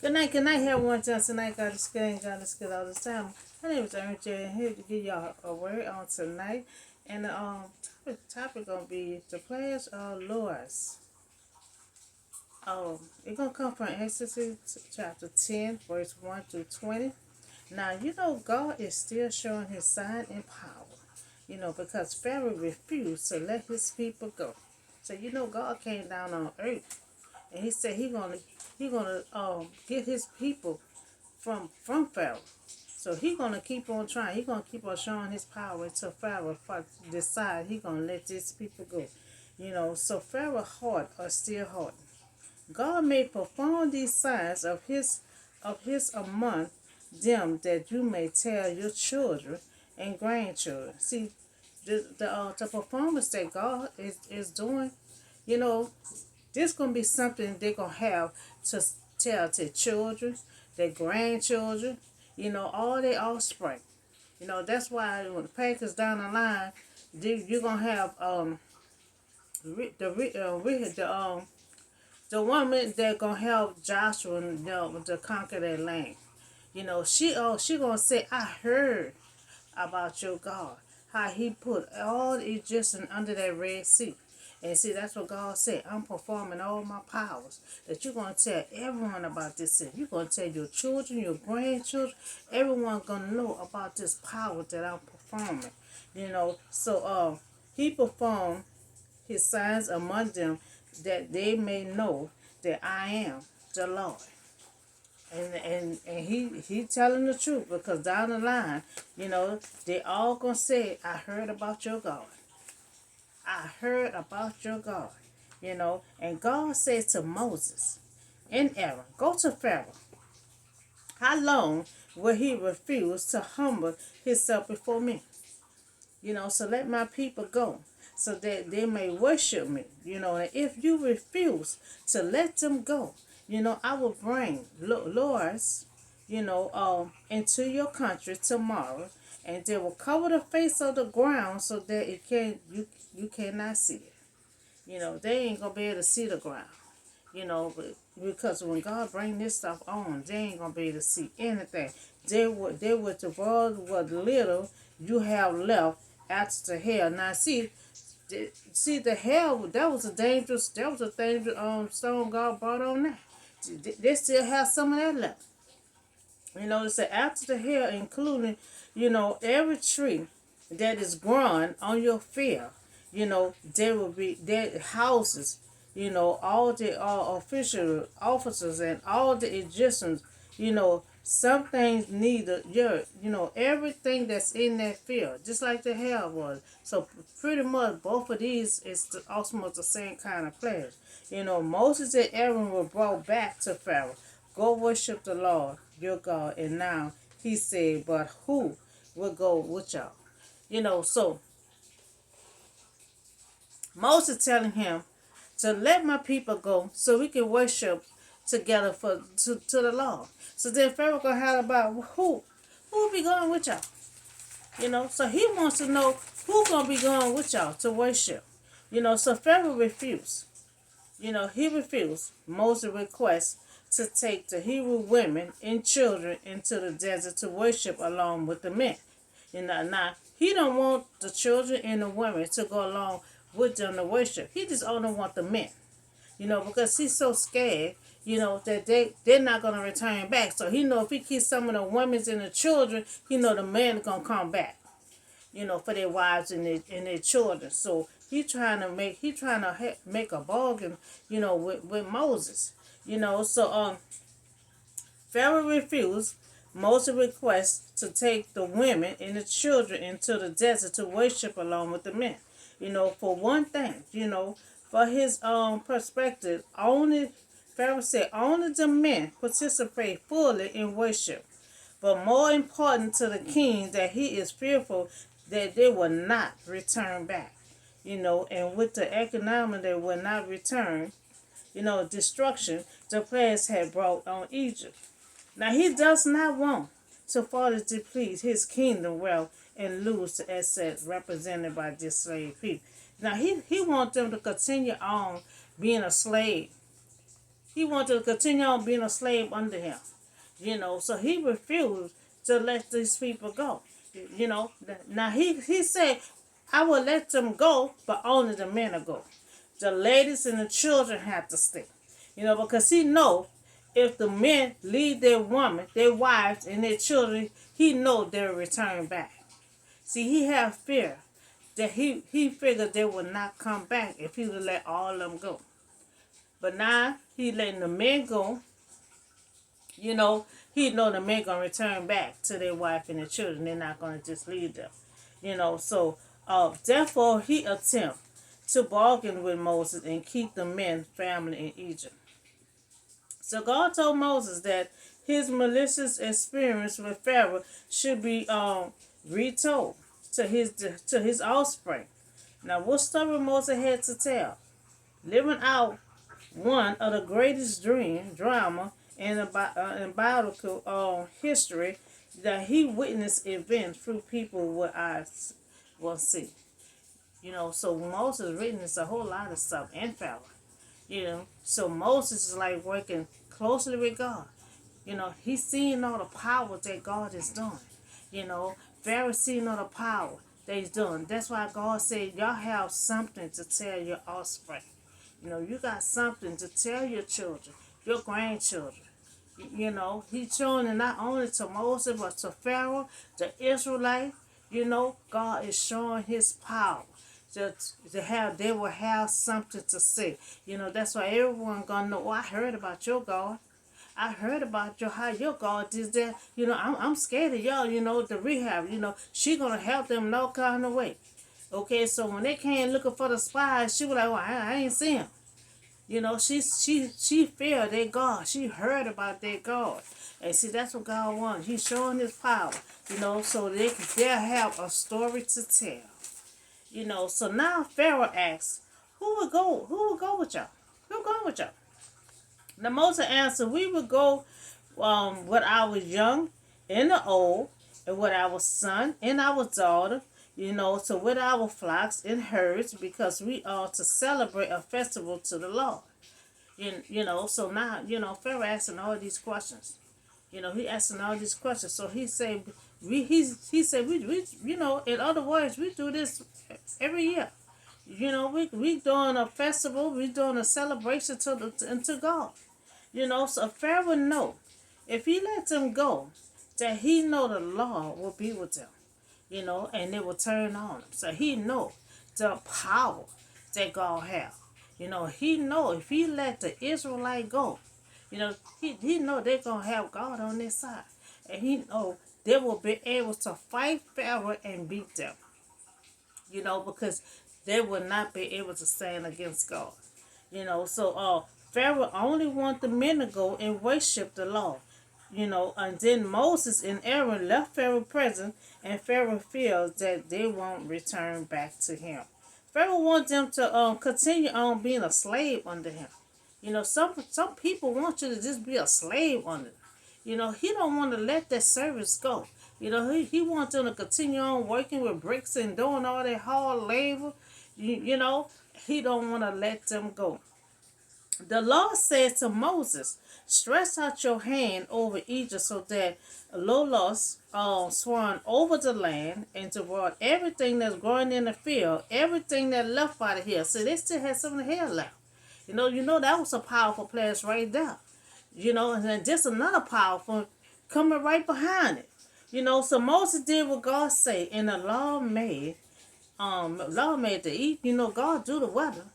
Good night, everyone. Tonight, God is good and God is good all the time. My name is Aaron J. and here to give y'all a word on tonight. And the topic gonna be the players of Lois. It's gonna come from Exodus chapter 10, verse 1 through 20. Now God is still showing his sign and power. Because Pharaoh refused to let his people go. So God came down on earth and he said he gonna get his people from Pharaoh. So he gonna keep on trying. He gonna keep on showing his power until Pharaoh decide he gonna let these people go. So Pharaoh's heart are still hard. God may perform these signs of his among them that you may tell your children and grandchildren. See, the performance that God is doing, you know, this gonna be something they're gonna have to tell to children, their grandchildren, all their offspring. That's why when the Packers down the line, you're gonna have the woman that gonna help Joshua to conquer that land. She gonna say, I heard about your God, how he put all the Egyptians under that Red Sea. And see, that's what God said. I'm performing all my powers. That you're going to tell everyone about this city. You're going to tell your children, your grandchildren. Everyone going to know about this power that I'm performing. So he performed his signs among them that they may know that I am the Lord. And he telling the truth because down the line, they all gonna say, I heard about your God. I heard about your God. And God said to Moses and Aaron, go to Pharaoh. How long will he refuse to humble himself before me? So let my people go so that they may worship me. And if you refuse to let them go, I will bring lords, into your country tomorrow, and they will cover the face of the ground so that you cannot see it. They ain't gonna be able to see the ground. But because when God bring this stuff on, they ain't gonna be able to see anything. They would the world what little you have left after the hell. Now see the hell that was a dangerous stone God brought on there. They still have some of that left. They say after the hell, including, every tree that is growing on your field, there will be their houses, all the official officers and all the Egyptians, some things need everything that's in that field, just like the hell was. So pretty much both of these is almost the same kind of players. Moses and Aaron were brought back to Pharaoh. Go worship the Lord your God. And now he said, but who will go with y'all? So Moses telling him to let my people go so we can worship together to the Lord. So then Pharaoh gonna have about who will be going with y'all? So he wants to know who gonna be going with y'all to worship. So Pharaoh refused. He refused Moses' request to take the Hebrew women and children into the desert to worship along with the men. Now he don't want the children and the women to go along with them to worship. He just only want the men. Because he's so scared, that they're not gonna return back. So he know if he keeps some of the women and the children, he know the men gonna come back. For their wives and their children. So he trying to make a bargain, with Moses. So Pharaoh refused Moses' request to take the women and the children into the desert to worship along with the men. For one thing, for his perspective, only Pharaoh said only the men participate fully in worship. But more important to the king that he is fearful that they will not return back. And with the economy they will not return, destruction the plagues had brought on Egypt. Now he does not want to further deplete his kingdom wealth and lose the assets represented by this slave people. Now he wants them to continue on being a slave He wanted to continue on being a slave under him. So he refused to let these people go. Now he said, I will let them go, but only the men will go. The ladies and the children have to stay. Because he know if the men leave their woman, their wives, and their children, he know they'll return back. See, he have fear that he figured they would not come back if he would let all of them go. But now he letting the men go. He know the men gonna return back to their wife and their children. They're not gonna just leave them. So therefore he attempt to bargain with Moses and keep the men family in Egypt. So God told Moses that his malicious experience with Pharaoh should be retold to his offspring. Now, what story Moses had to tell? Living out one of the greatest drama in biblical history that he witnessed events through people with eyes will see. So Moses witnessed a whole lot of stuff in Pharaoh. So Moses is like working closely with God. He's seeing all the power that God is doing. Pharaoh seeing all the power that he's doing. That's why God said, y'all have something to tell your offspring. You got something to tell your children, your grandchildren. He's showing it not only to Moses, but to Pharaoh, the Israelite. God is showing his power. They will have something to say. That's why everyone gonna know. Oh, I heard about your God. I heard about how your God is that. I'm scared of y'all. The rehab. She gonna help them no kind of way. Okay, so when they came looking for the spies, she was like, "Well, I ain't see him." She feared their God. She heard about their God, and see that's what God wants. He's showing His power. So they'll have a story to tell. So now Pharaoh asks, "Who will go? Who will go with y'all? Who going with y'all?" Now Moses answered, "We will go with our young and the old, and with our son and our daughter, so with our flocks and herds, because we are to celebrate a festival to the Lord." So now, Pharaoh asking all these questions. He asking all these questions. So he said, he said, in other words, we do this every year. We doing a festival, we doing a celebration to God. So Pharaoh know if he lets them go, that he know the Lord will be with them, and they will turn on him. So he know the power that God have. He know if he let the Israelite go, he know they're going to have God on their side. And he know they will be able to fight Pharaoh and beat them, because they will not be able to stand against God. So Pharaoh only want the men to go and worship the Lord. And then Moses and Aaron left Pharaoh present, and Pharaoh feels that they won't return back to him. Pharaoh wants them to continue on being a slave under him. Some people want you to just be a slave under them. He don't want to let that service go. He wants them to continue on working with bricks and doing all that hard labor. He don't want to let them go. The Lord said to Moses, "Stretch out your hand over Egypt so that Locusts swarm over the land and toward everything that's growing in the field, everything that left by the hill." So they still had some of the hill left. That was a powerful place right there. And then just another powerful coming right behind it. So Moses did what God said, and the law made the eat. God do the weather.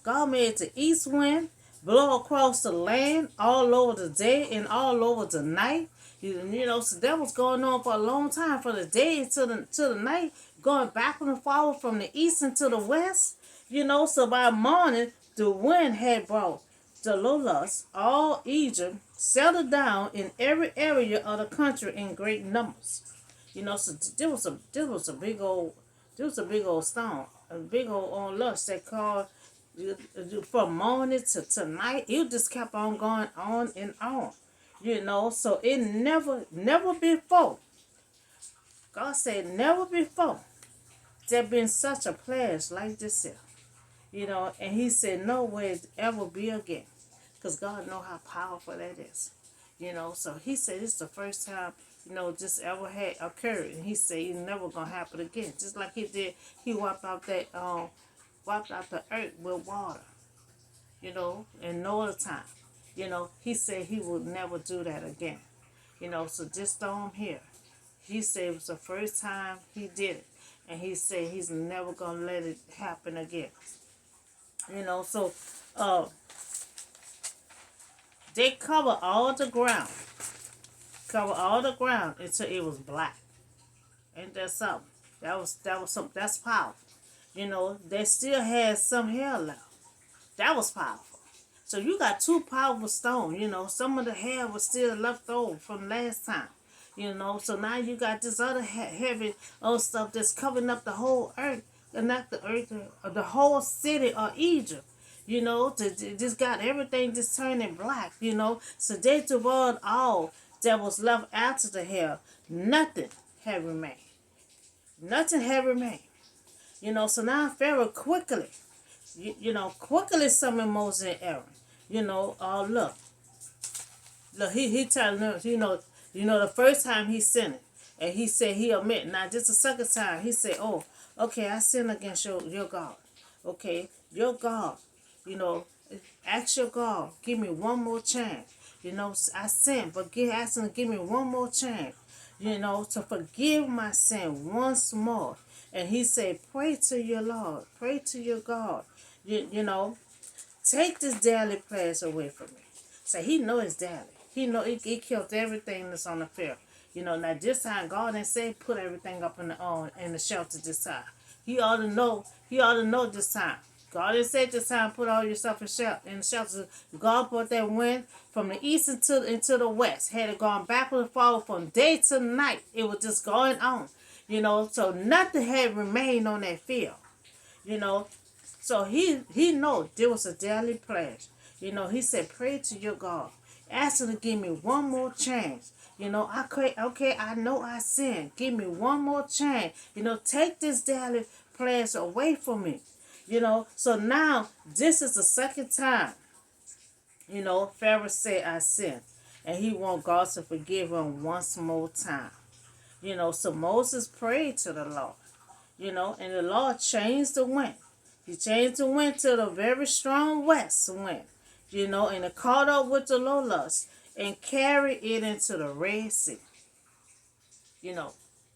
God made the east wind blow across the land all over the day and all over the night. So that was going on for a long time, from the day to the night, going back and forward from the east into the west. So by morning, the wind had brought the locusts, all Egypt, settled down in every area of the country in great numbers. So there was a big old storm, a big old lust that called from morning to night. It just kept on going on and on. So it never before. God said never before there been such a pledge like this here. And he said no way ever be again. because God know how powerful that is. So he said it's the first time, this ever had occurred. And he said it's never going to happen again. Just like he did, he wiped out the earth with water, in no other time. He said he would never do that again. So this storm here, he said it was the first time he did it. And he said he's never going to let it happen again. So they cover all the ground until it was black. Ain't that something? That was something. That's powerful. They still had some hair left. That was powerful. So you got two powerful stones. Some of the hair was still left over from last time. So now you got this other heavy old stuff that's covering up the whole earth, and not the earth, the whole city of Egypt. Just got everything just turning black. So they devoured all that was left after the hair. Nothing had remained. Nothing had remained. So now Pharaoh quickly, quickly summoned Moses and Aaron. Look, he telling them, the first time he sinned it, and he said he admit. Now just the second time, he said, oh, okay, I sinned against your God. Okay, your God, ask your God, give me one more chance. I sinned, but ask him to give me one more chance, to forgive my sin once more. And he said, pray to your Lord, pray to your God, take this daily prayers away from me. So he know it's daily. He know he killed everything that's on the field. Now this time God didn't say put everything up in the shelter this time. He ought to know. He ought to know this time. God didn't say this time put all your stuff in the shelter. God brought that wind from the east into the west. Had it gone backward and forward from day to night. It was just going on. So nothing had remained on that field. So he know there was a daily pledge. He said, pray to your God. Ask him to give me one more chance. Okay, I know I sinned. Give me one more chance. Take this daily pledge away from me. So now this is the second time. Pharaoh said I sinned. And he want God to forgive him once more time. So Moses prayed to the Lord. And the Lord changed the wind. He changed the wind to the very strong west wind, and it caught up with the Locusts and carried it into the Red Sea.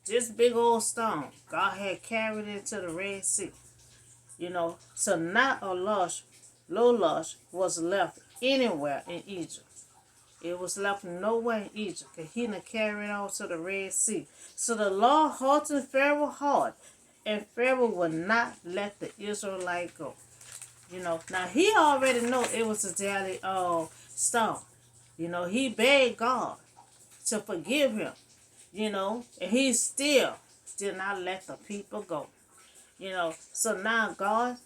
This big old stone, God had carried it into the Red Sea. So not a Locust was left anywhere in Egypt. It was left nowhere in Egypt, because he done carried on to the Red Sea. So the Lord hardened Pharaoh's heart, and Pharaoh would not let the Israelite go. Now he already know it was a daily stone. He begged God to forgive him. And he still did not let the people go. So now God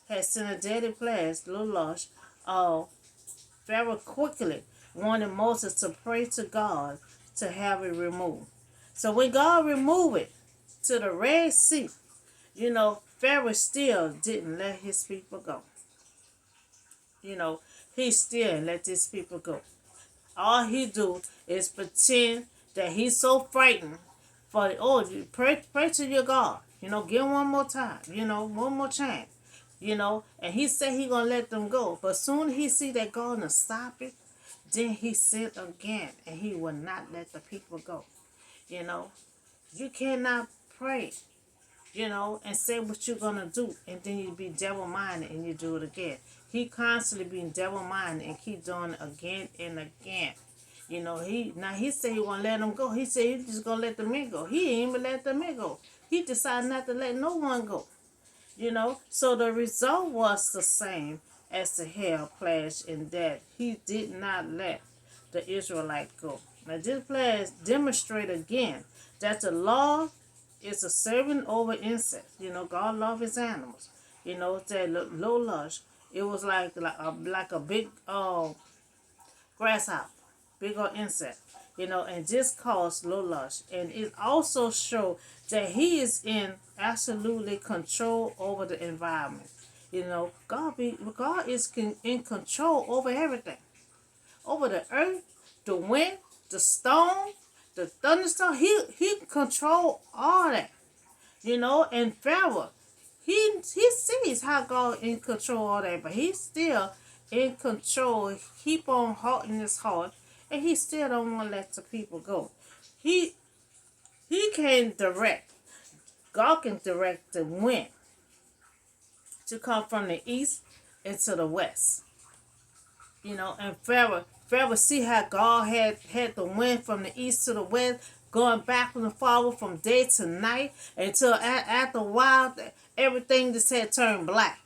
has sent a daily plague, Locusts. Pharaoh quickly wanted Moses to pray to God to have it removed. So when God removed it to the Red Sea, Pharaoh still didn't let his people go. He still let his people go. All he do is pretend that he's so frightened for, you pray to your God. Give him one more time. One more chance. And he said he gonna let them go. But soon he see that God gonna stop it, then he sinned again, and he will not let the people go. You cannot pray, and say what you're gonna do, and then you be devil-minded and you do it again. He constantly being devil-minded and keep doing it again and again. He said he won't let them go. He said he's just gonna let the men go. He ain't even let the men go. He decided not to let no one go. So the result was the same as the hail pledge, in that he did not let the Israelite go. Now this pledge demonstrate again that the law is a servant over insects. God loves his animals. That low lush, it was like a big grasshopper, big old insect. And this caused low lush. And it also showed that he is in absolutely control over the environment. God is in control over everything. over the earth, the wind, the storm, the thunderstorm. He control all that. And Pharaoh, he sees how God in control all that, but he's still in control. Keep on halting his heart, and he still don't want to let the people go. He he can direct. God can direct the wind to come from the east into the west. And Pharaoh see how God had the wind from the east to the west, going back and forward from day to night until after a while, everything just had turned black.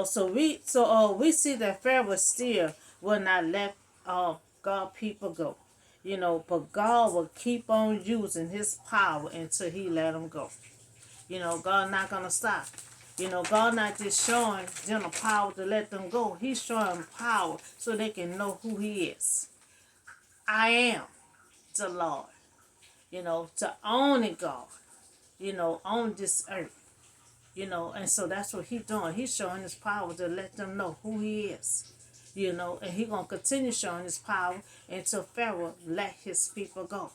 So we see that Pharaoh still will not let God people go. But God will keep on using His power until He let them go. God not gonna stop. God not just showing them the power to let them go. He's showing power so they can know who He is. I am the Lord. To own it, God. On this earth. And so that's what He's doing. He's showing His power to let them know who He is. And He gonna continue showing His power until Pharaoh let His people go.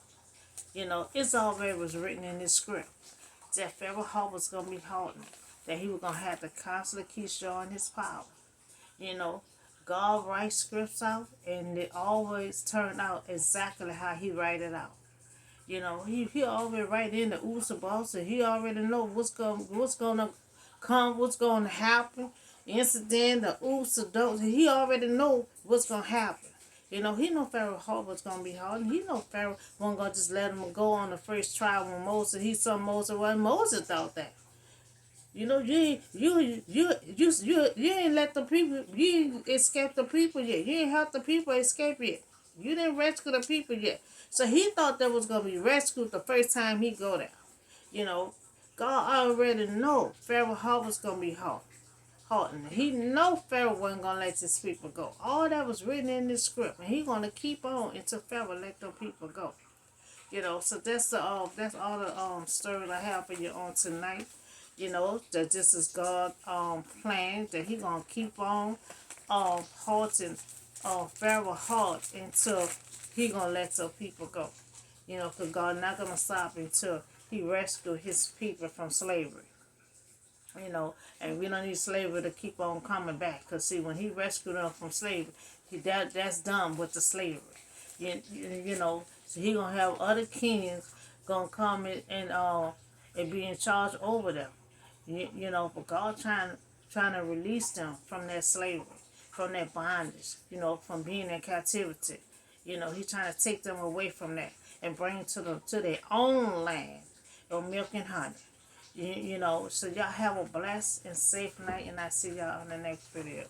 It's already was written in this script that Pharaoh heart was gonna be hardened, that he was gonna have to constantly keep showing his power. You know, God writes scripts out, and it always turned out exactly how He write it out. He already write in the oops and buts, and He already know what's gonna come, what's gonna happen, incident, the oops and don'ts. He already know what's gonna happen. He know Pharaoh's heart was gonna be hard, and he know Pharaoh wasn't gonna just let him go on the first trial when Moses. He saw Moses when Moses thought that. You ain't let the people. You ain't escape the people yet. You ain't help the people escape yet. You didn't rescue the people yet. So he thought that was gonna be rescued the first time he go there. You know, God already know Pharaoh's heart was gonna be hard. And he know Pharaoh wasn't gonna let his people go. All that was written in this script, and he gonna keep on until Pharaoh let them people go. So that's all the stories I have for you on tonight. That this is God's plan, that He gonna keep on halting Pharaoh's heart until He gonna let the people go. Because God not gonna stop until He rescue His people from slavery. And we don't need slavery to keep on coming back. Because see, when He rescued them from slavery, that's done with the slavery. So He gonna have other kings gonna come and be in charge over them. But God trying to release them from their slavery, from their bondage. From being in captivity. He's trying to take them away from that and bring them to their own land of milk and honey. So y'all have a blessed and safe night, and I see y'all on the next video.